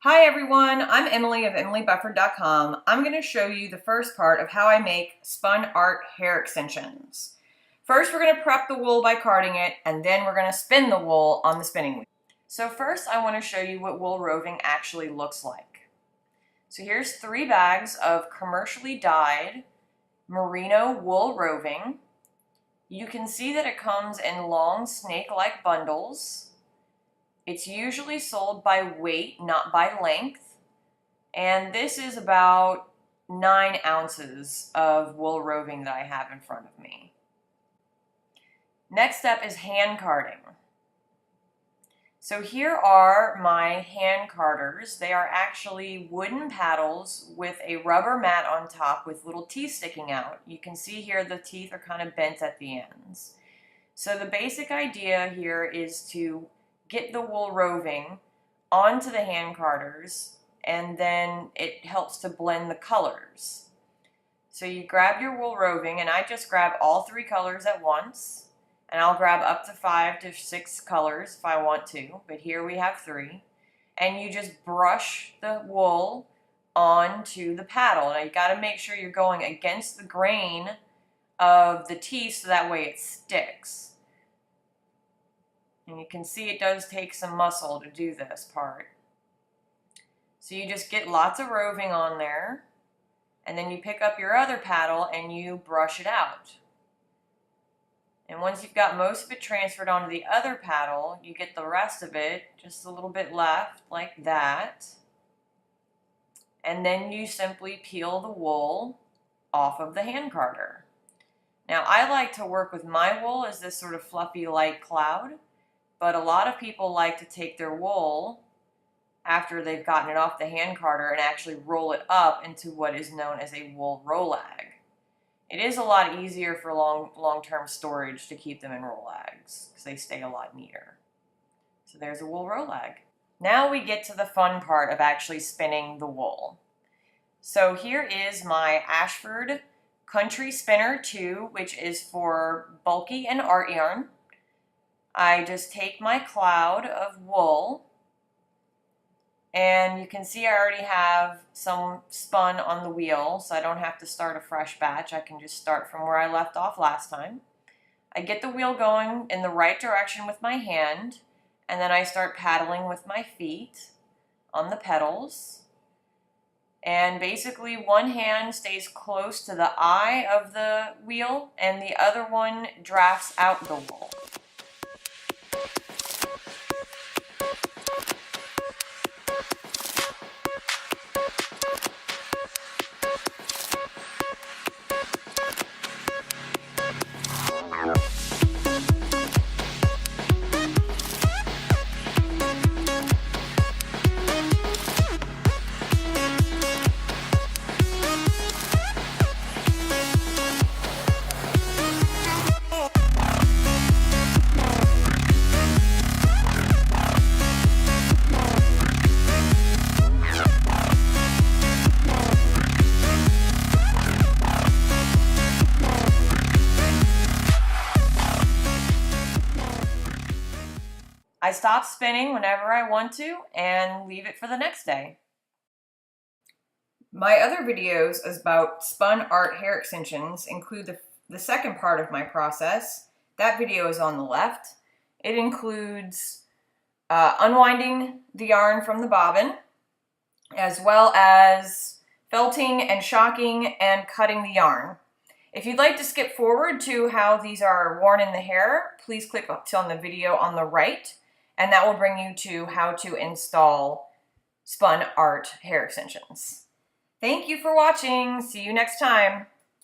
Hi everyone, I'm Emily of emilybufford.com. I'm going to show you the first part of how I make Spun Art hair extensions. First, we're going to prep the wool by carding it, and then we're going to spin the wool on the spinning wheel. So first, I want to show you what wool roving actually looks like. So here's 3 bags of commercially dyed merino wool roving. You can see that it comes in long snake-like bundles. It's usually sold by weight, not by length, and this is about 9 ounces of wool roving that I have in front of me. Next step is hand carding. So here are my hand carders. They are actually wooden paddles with a rubber mat on top with little teeth sticking out. You can see here the teeth are kind of bent at the ends. So the basic idea here is to get the wool roving onto the hand carders, and then it helps to blend the colors. So you grab your wool roving, and I just grab all 3 colors at once, and I'll grab up to 5 to 6 colors if I want to, but here we have 3. And you just brush the wool onto the paddle. Now you got to make sure you're going against the grain of the teeth so that way it sticks. And you can see it does take some muscle to do this part. So you just get lots of roving on there, and then you pick up your other paddle and you brush it out. And once you've got most of it transferred onto the other paddle, you get the rest of it, just a little bit left, like that. And then you simply peel the wool off of the hand carder. Now I like to work with my wool as this sort of fluffy light cloud. But a lot of people like to take their wool after they've gotten it off the hand carder and actually roll it up into what is known as a wool rolag. It is a lot easier for long-term storage to keep them in rolags because they stay a lot neater. So there's a wool rolag. Now we get to the fun part of actually spinning the wool. So here is my Ashford Country Spinner 2, which is for bulky and art yarn. I just take my cloud of wool, and you can see I already have some spun on the wheel, so I don't have to start a fresh batch. I can just start from where I left off last time. I get the wheel going in the right direction with my hand, and then I start paddling with my feet on the pedals. And basically one hand stays close to the eye of the wheel, and the other one drafts out the wool. I stop spinning whenever I want to and leave it for the next day. My other videos about spun art hair extensions include the second part of my process. That video is on the left. It includes unwinding the yarn from the bobbin, as well as felting and shocking and cutting the yarn. If you'd like to skip forward to how these are worn in the hair, please click on the video on the right, and that will bring you to how to install Spun Art hair extensions. Thank you for watching. See you next time.